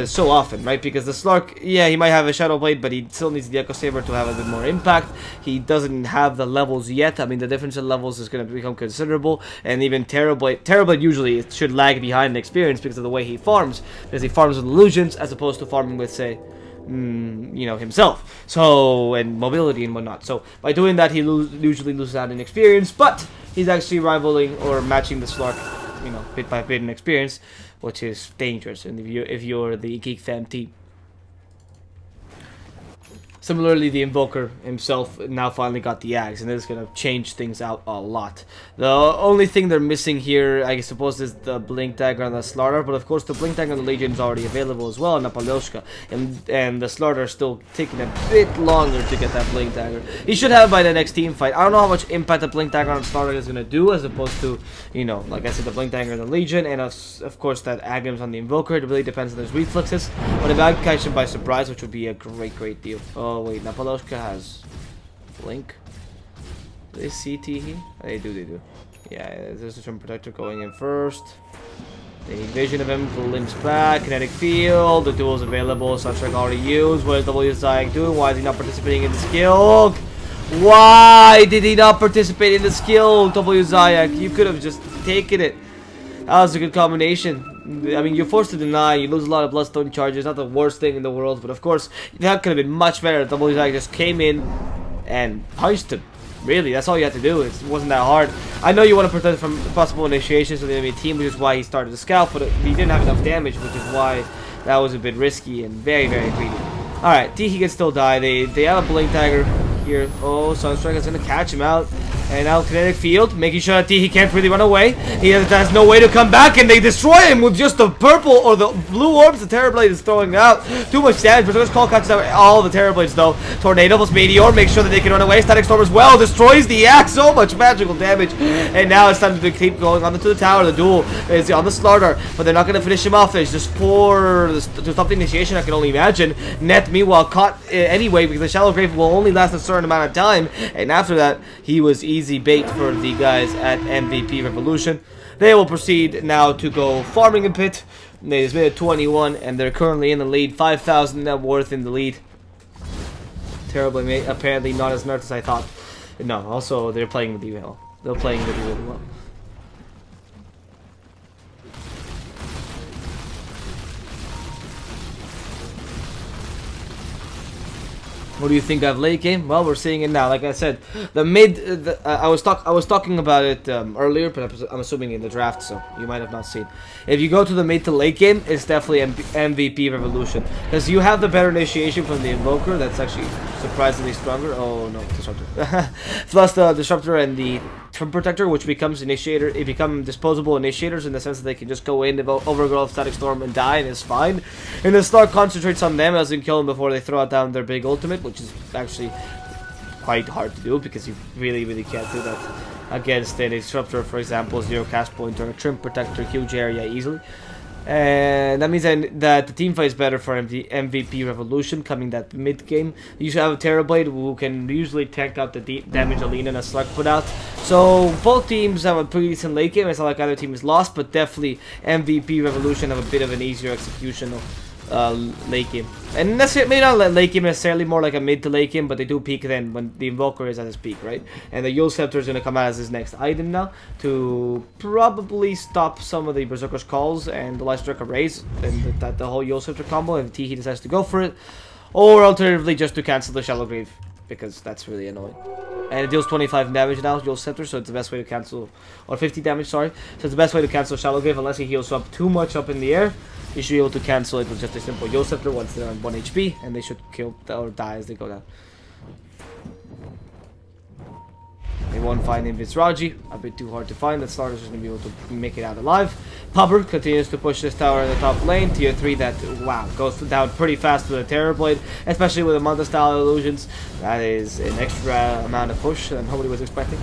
so often, right? Because the Slark, yeah, he might have a Shadow Blade, but he still needs the Echo Saber to have a bit more impact. He doesn't have the levels yet. I mean, the difference in levels is going to become considerable, and even Terrorblade usually it should lag behind in experience because of the way he farms, because he farms with illusions as opposed to farming with, say, you know, himself. So, and mobility and whatnot. So, by doing that, he usually loses out in experience, but he's actually rivaling or matching the Slark, you know, bit by bit in experience, which is dangerous. And if you're the Geek Fam team. Similarly, the Invoker himself now finally got the Axe, and this is going to change things out a lot. The only thing they're missing here, I suppose, is the Blink Dagger on the Slaughter, but of course the Blink Dagger on the Legion is already available as well on the Napaloshka, and the Slaughter is still taking a bit longer to get that Blink Dagger. He should have it by the next team fight. I don't know how much impact the Blink Dagger on the Slaughter is going to do, as opposed to, you know, like I said, the Blink Dagger on the Legion, and of course that Agams on the Invoker. It really depends on his reflexes, but if I catch him by surprise, which would be a great deal. Oh wait, Napaloshka has Blink. Do they see Teehee? They do. Yeah, there's a Trim Protector going in first. They need vision of him, limps back, kinetic field, the duel's available, Sunstrike already used. What is WZayak doing? Why is he not participating in the skill? Why did he not participate in the skill, WZayak? You could have just taken it. That was a good combination. I mean, you're forced to deny, you lose a lot of Bloodstone charges, not the worst thing in the world, but of course, that could have been much better. WZayak just came in and punched him. Really, that's all you had to do. It wasn't that hard. I know you want to protect from possible initiations of the enemy team, which is why he started the scout, but he didn't have enough damage, which is why that was a bit risky and very greedy. Alright, Teehee can still die. They have a Blink Dagger here. Oh, Sunstrike is going to catch him out. And now Kinetic Field, making sure that Teehee can't really run away. He has no way to come back, and they destroy him with just the purple or the blue orbs the Terrorblade is throwing out. Too much damage. Berserker's Call catches out all the Terrorblades, though. Tornado plus Meteor, make sure that they can run away. Static Storm as well, destroys the Axe. So much magical damage. And now it's time to keep going on to the tower. The duel is on the Slaughter, but they're not going to finish him off. There's just 4 to stop the initiation, I can only imagine. Net, meanwhile, caught anyway, because the Shallow Grave will only last a certain amount of time. And after that, he was easy bait for the guys at MVP Revolution. They will proceed now to go farming a pit. They just made it 21, and they're currently in the lead. 5,000 net worth in the lead. Terribly, apparently not as nerfed as I thought. No, also they're playing with you well. They're playing with you really well. What do you think of late game? Well, we're seeing it now. Like I said, the mid. I was talking about it earlier, but I'm assuming in the draft, so you might have not seen. If you go to the mid to late game, it's definitely MVP Revolution, because you have the better initiation from the Invoker. That's actually surprisingly stronger. Oh no, Disruptor. Plus the Disruptor and the Trim Protector, which becomes initiator. It become disposable initiators in the sense that they can just go in, overgrowth, Static Storm, and die, and it's fine. And the Slark concentrates on them, as in kill them before they throw out down their big ultimate, which is actually quite hard to do, because you really can't do that against a Disruptor, for example, 0 cast point, or a Trim Protector, huge area easily. And that means that the team fight is better for MVP Revolution coming that mid game. You should have a Terrorblade who can usually tank out the damage Alina and a Slug put out. So both teams have a pretty decent late game. It's not like either team is lost, but definitely MVP Revolution have a bit of an easier execution of late game. And maybe not late game necessarily, more like a mid to late game, but they do peak then when the Invoker is at his peak, right? And the Yule Scepter is going to come out as his next item now to probably stop some of the Berserker's Calls and the Light Strike Arrays and the whole Yule Scepter combo if Teehee decides to go for it. Or alternatively just to cancel the Shallow Grave, because that's really annoying. And it deals 25 damage now, Yule Scepter, so it's the best way to cancel, or 50 damage, sorry. So it's the best way to cancel Shallow Grave unless he heals up too much up in the air. You should be able to cancel it with just a simple Yule Scepter once they're on 1 HP, and they should kill or die as they go down. They won't find Invis Raji, a bit too hard to find. That Slaughter's just going to be able to make it out alive. Pupper continues to push this tower in the top lane. Tier 3 that, wow, goes down pretty fast with a Terrorblade, especially with the Manta style illusions. That is an extra amount of push that nobody was expecting.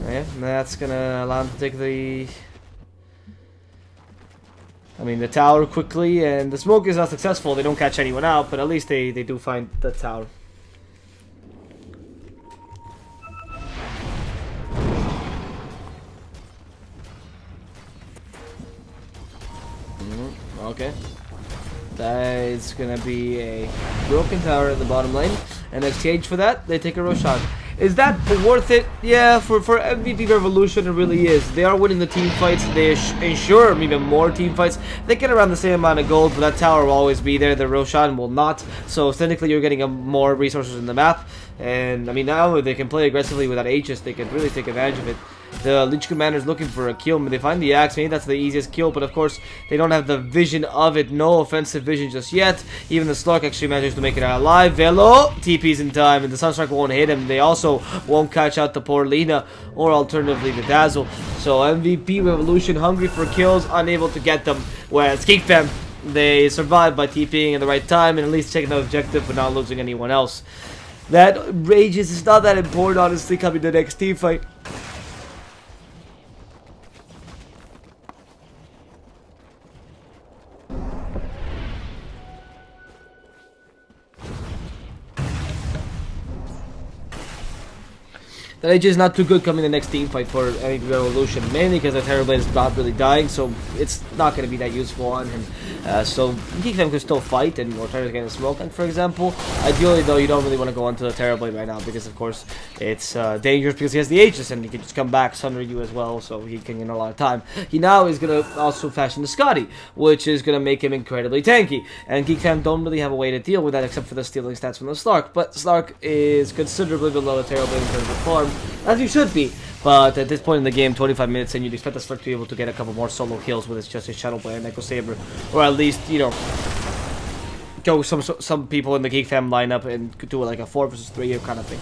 Yeah, that's going to allow him to take the tower quickly, and the smoke is not successful. They don't catch anyone out, but at least they do find the tower. Okay. That is gonna be a broken tower in the bottom lane, and in exchange for that, they take a Roshan. Is that worth it? Yeah, for MVP Revolution, it really is. They are winning the team fights. They ensure even more team fights. They get around the same amount of gold, but that tower will always be there. The Roshan will not. So technically, you're getting more resources in the map. And I mean, now they can play aggressively without Aegis. They can really take advantage of it. The Lich Commander is looking for a kill. They find the axe. Maybe that's the easiest kill, but of course they don't have the vision of it. No offensive vision just yet. Even the Slark actually manages to make it out alive. Velo TP's in time, and the Sunstrike won't hit him. They also won't catch out the poor Lina, or alternatively the Dazzle. So MVP Revolution, hungry for kills, unable to get them. Whereas Geek Fam, they survive by TPing in the right time and at least taking the objective, but not losing anyone else. That Rages is not that important, honestly, coming to the next team fight. The Age is not too good coming the next team fight for MVP Revolution, mainly because the Terrorblade is not really dying, so it's not going to be that useful on him. So Geek Fam can still fight and or try to get a smoke tank, for example. Ideally, though, you don't really want to go onto the Terrorblade right now because, of course, it's dangerous because he has the Aegis and he can just come back, sunder you as well, so he can get a lot of time. He now is going to also fashion the Scotty, which is going to make him incredibly tanky. And Geek Fam don't really have a way to deal with that except for the stealing stats from the Slark. But Slark is considerably below the Terrorblade in terms of farm, as you should be. But at this point in the game, 25 minutes in, you'd expect the Slark to be able to get a couple more solo kills with just his Shadow Blade and Echo Saber, or at least, you know, go some people in the Geek Fam lineup and do like a 4 versus 3 kind of thing.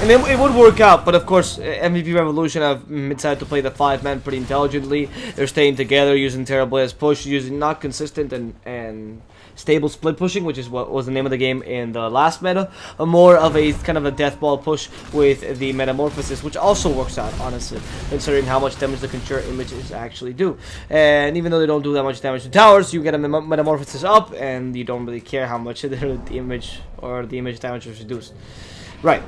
And it would work out, but of course, MVP Revolution have decided to play the 5-man pretty intelligently. They're staying together, using Terrorblade as push, using not consistent and stable split pushing, which is what was the name of the game in the last meta, more of a kind of a death ball push with the Metamorphosis, which also works out, honestly, considering how much damage the Conjure images actually do. And even though they don't do that much damage to towers, you get a Metamorphosis up, and you don't really care how much the image or the image damage is reduced. Right.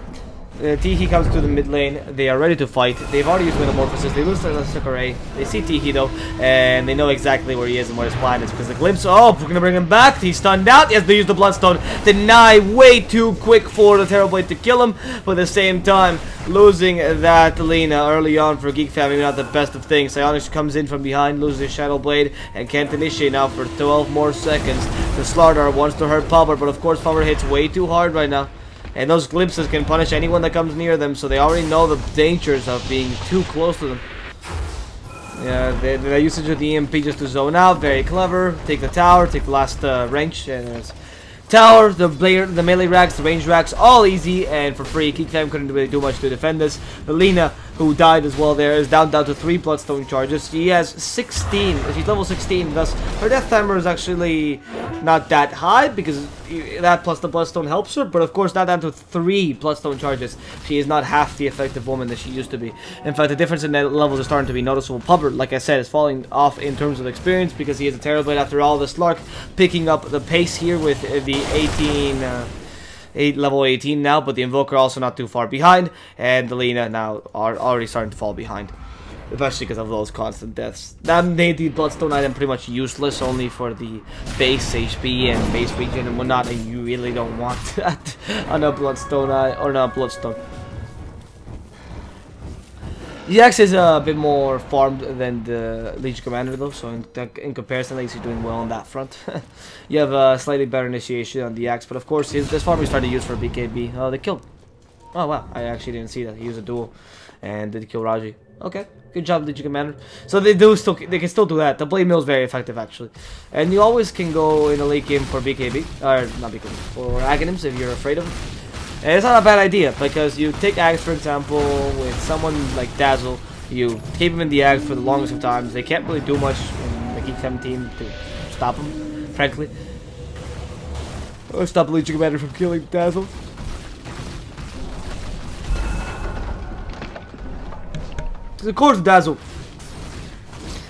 Tihi comes to the mid lane. They are ready to fight. They've already used Metamorphosis. They lose the Sakurai. They see Tihi though, and they know exactly where he is and where his plan is because the glimpse. Oh, we're gonna bring him back. He's stunned out. Yes, they use the Bloodstone. Deny way too quick for the Terrorblade to kill him, but at the same time losing that Lina early on for Geek Fam. Maybe not the best of things. Sionis comes in from behind, loses his Shadow Blade, and can't initiate now for 12 more seconds. The Slardar wants to hurt Power, but of course Power hits way too hard right now. And those glimpses can punish anyone that comes near them, so they already know the dangers of being too close to them. Yeah, the usage of the EMP just to zone out, very clever. Take the tower, take the last range, and there's tower, the melee racks, the range racks, all easy and for free. Geek Fam couldn't really do much to defend this. The Lina, who died as well there, is down to 3 Bloodstone charges. She has 16, she's level 16, thus her death timer is actually not that high because that plus the Bloodstone helps her, but of course not down to 3 Bloodstone charges. She is not half the effective woman that she used to be. In fact, the difference in levels is starting to be noticeable. Pubber, like I said, is falling off in terms of experience because he has a Terrorblade after all. The Slark picking up the pace here with the 18 level 18 now, but the Invoker also not too far behind, and the Lina now are already starting to fall behind, especially because of those constant deaths. That made the Bloodstone item pretty much useless, only for the base HP and base regen and whatnot, and you really don't want that on a Bloodstone or not Bloodstone. The Axe is a bit more farmed than the Legion Commander though, so in comparison, at least you're doing well on that front. You have a slightly better initiation on the Axe, but of course, this farm is starting to use for BKB. Oh, they killed. Oh wow, I actually didn't see that. He used a duel and did kill Raji. Okay, good job, Legion Commander. So they can still do that. The Blade Mill is very effective actually, and you always can go in a late game for BKB or not BKB for Aghanims if you're afraid of it. And it's not a bad idea, because you take Axe, for example, with someone like Dazzle, you keep him in the Axe for the longest of times. They can't really do much in the Geek Fam team to stop him, frankly. Or stop Legion Commander from killing Dazzle. Of course Dazzle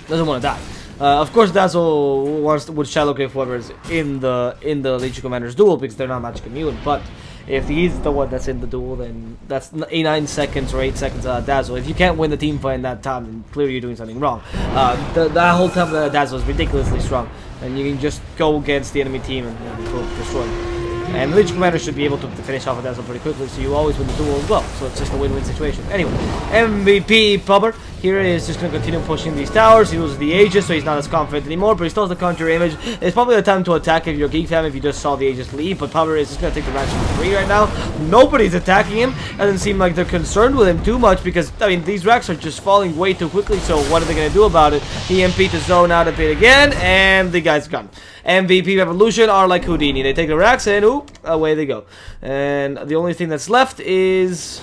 doesn't want to die. Of course Dazzle would Shadow Grave whoever is in the Legion Commander's duel because they're not magic immune, but If he's the one that's in the duel, then that's 9 seconds or 8 seconds Dazzle. If you can't win the team fight in that time, then clearly you're doing something wrong. That whole time Dazzle is ridiculously strong, and you can just go against the enemy team and go destroy them. And the Legion Commander should be able to finish off a Dazzle pretty quickly, so you always win the duel as well. So it's just a win-win situation. Anyway, MVP Pubber here is just going to continue pushing these towers. He loses the Aegis, so he's not as confident anymore, but he still has the counter image. It's probably the time to attack if you're Geek fan, if you just saw the Aegis leave, but Pubber is just going to take the match for free right now. Nobody's attacking him. Doesn't seem like they're concerned with him too much because, I mean, these racks are just falling way too quickly, so what are they going to do about it? EMP to zone out a bit again, and the guy's gone. MVP Revolution are like Houdini. They take the racks and oop, away they go. And the only thing that's left is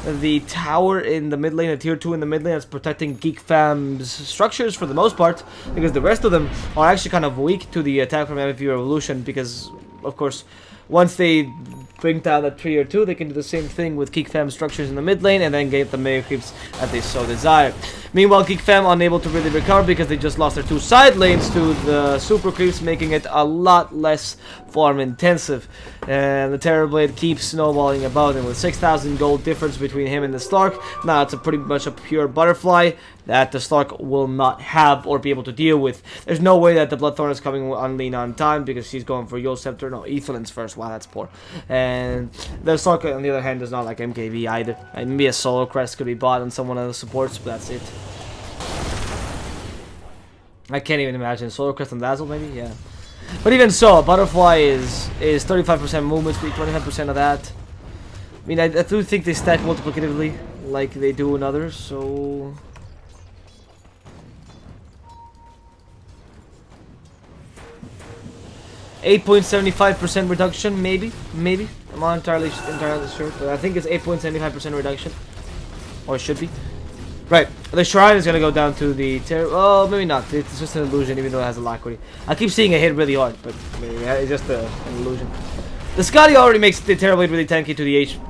the tower in the mid lane, a tier 2 in the mid lane that's protecting Geek Fam's structures for the most part, because the rest of them are actually kind of weak to the attack from MVP Revolution because, of course, once they bring down that tier 2, they can do the same thing with Geek Fam structures in the mid lane and then get the mega creeps as they so desire. Meanwhile, Geek Fam unable to really recover because they just lost their 2 side lanes to the super creeps, making it a lot less farm intensive. And the Terrorblade keeps snowballing about him with 6,000 gold difference between him and the Slark. Now it's pretty much a pure butterfly that the Slark will not have or be able to deal with. There's no way that the Bloodthorn is coming on lean on time because she's going for Yule Scepter. No, Ethelin's first. Wow, that's poor. And the Slark, on the other hand, does not like MKV either. And maybe a Solo Crest could be bought on someone of the supports, but that's it. I can't even imagine. Solar Crest and Dazzle, maybe? Yeah. But even so, Butterfly is 35% movement speed, 25% of that. I mean, I do think they stack multiplicatively like they do in others, so... .75% reduction, maybe. I'm not entirely sure, but I think it's 8.75% reduction. Or it should be. Right, the Shrine is gonna go down to the oh, maybe not. It's just an illusion, even though it has alacrity. I keep seeing it hit really hard, but maybe it's just an illusion. The Scotty already makes the Terrorblade really tanky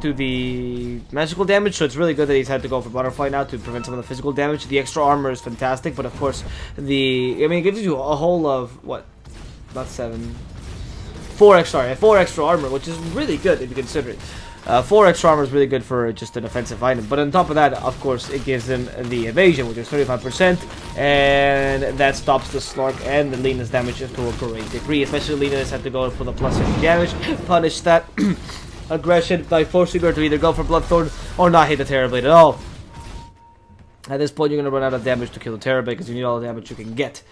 to the magical damage, so it's really good that he's had to go for Butterfly now to prevent some of the physical damage. The extra armor is fantastic, but of course, it gives you a whole of what? Not 7. 4 extra armor, which is really good if you consider it. 4 extra armor is really good for just an offensive item, but on top of that, of course, it gives them the evasion, which is 35%, and that stops the Slark and the Lena's damage to a great degree. Especially Lena's had to go for the plus 50 damage, punish that aggression by forcing her to either go for Bloodthorn or not hit the Terrorblade at all. At this point, you're going to run out of damage to kill the Terrorblade because you need all the damage you can get.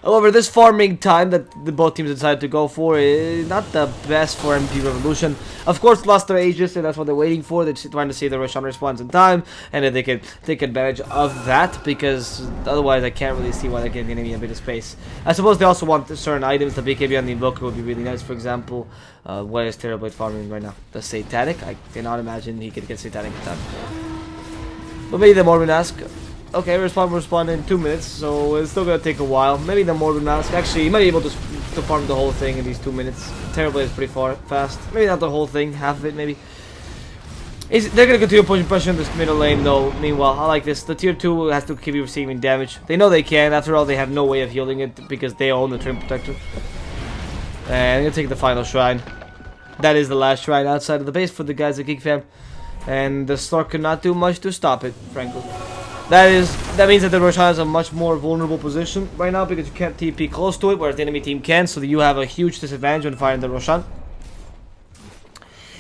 However, this farming time that both teams decided to go for is not the best for MP Revolution. Of course, lost their Aegis, and that's what they're waiting for. They're trying to see the Roshan response in time, and then they can take advantage of that, because otherwise I can't really see why they're giving any a bit of space. I suppose they also want certain items. The BKB on the Invoker would be really nice, for example. What is Terrorblade farming right now? The Satanic? I cannot imagine he could get Satanic in time. But maybe the Morbid Mask. Okay, respond in 2 minutes, so it's still gonna take a while. Maybe the Morbid Mask. Actually, you might be able to farm the whole thing in these 2 minutes. Terrorblade is pretty fast. Maybe not the whole thing, half of it maybe. They're gonna continue pushing pressure in this middle lane though. Meanwhile, I like this. The tier 2 has to keep receiving damage. They know they can. After all, they have no way of healing it because they own the Twin Protector. And I'm gonna take the final shrine. That is the last shrine outside of the base for the guys at Geek Fam. And the Slark cannot do much to stop it, frankly. That means that the Roshan is a much more vulnerable position right now because you can't TP close to it, whereas the enemy team can, so you have a huge disadvantage when firing the Roshan.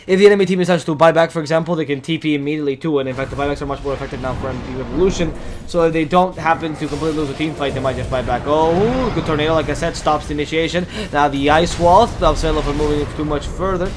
If the enemy team decides to buy back, for example, they can TP immediately to it. In fact, the buybacks are much more effective now for MP Revolution. So if they don't happen to completely lose a team fight, they might just buy back. Oh, good tornado, like I said, stops the initiation. Now the Ice Wall stops Vela from moving too much further.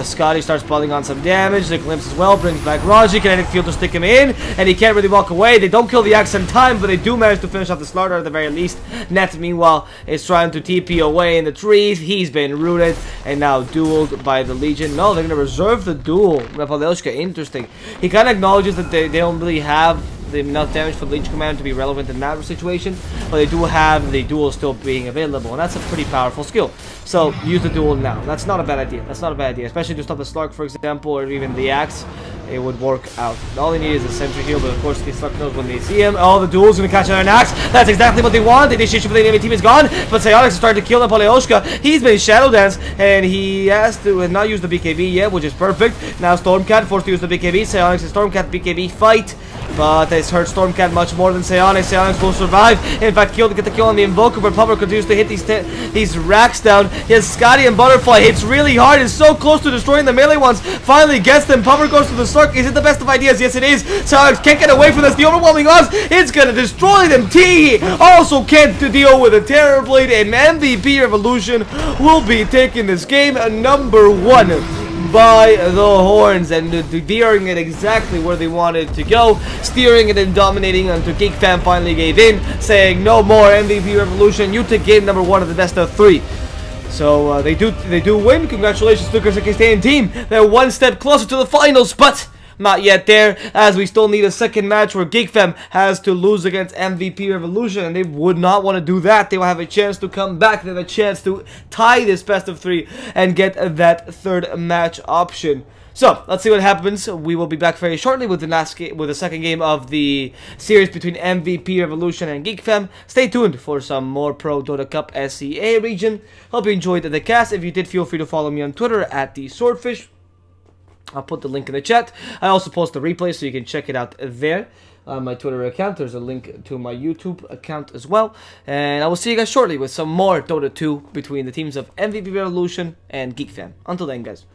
Scotty starts piling on some damage. The Glimpse as well brings back Raji. Kinetic Field to stick him in, and he can't really walk away. They don't kill the Axe in time, but they do manage to finish off the Slaughter at the very least. Net, meanwhile, is trying to TP away in the trees. He's been rooted and now dueled by the Legion. No, they're going to reserve the duel. Rapaleushka, interesting. He kind of acknowledges that they don't really have enough damage for the Legion Commander to be relevant in that situation, but they do have the duel still being available, and that's a pretty powerful skill. So use the duel now. That's not a bad idea. That's not a bad idea, especially to stop the Slark, for example, or even the Axe. it would work out. All they need is a sentry heal, but of course the Destruct knows when they see him. Oh, the duel's gonna catch an axe. That's exactly what they want. The initiation for the enemy team is gone, but Psyonix is starting to kill Napoleoshka. He's been Shadow Dance, and he has to not use the BKB yet, which is perfect. Now Stormcat forced to use the BKB. Psyonix and Stormcat BKB fight, but this hurts Stormcat much more than Psyonix. Psyonix will survive. In fact, get the kill on the Invoker, but Pummer continues to hit these racks down. He has Scotty and Butterfly hits really hard. Is so close to destroying the melee ones. Finally gets them. Pummer goes to the Stark. Is it the best of ideas? Yes, it is. Psyonix can't get away from this. The overwhelming odds. It's gonna destroy them. T also can't deal with a Terrorblade, and MVP Revolution will be taking this game number 1 by the horns and veering it exactly where they wanted to go, steering it and dominating until Geek Fam finally gave in, saying no more MVP Revolution. You take game number 1 of the best of 3. So they do win. Congratulations to the Kazakhstan team. They're one step closer to the finals, but not yet there, as we still need a second match where Geek Fam has to lose against MVP Revolution, and they would not want to do that. They will have a chance to come back. They have a chance to tie this best of 3 and get that third match option. So let's see what happens. We will be back very shortly with the second game of the series between MVP Revolution and Geek Fam. Stay tuned for some more Pro Dota Cup SEA region. Hope you enjoyed the cast. If you did, feel free to follow me on Twitter at DSwordfish. I'll put the link in the chat. I also post the replay so you can check it out there on my Twitter account. There's a link to my YouTube account as well. And I will see you guys shortly with some more Dota 2 between the teams of MVP Revolution and Geek Fam. Until then, guys.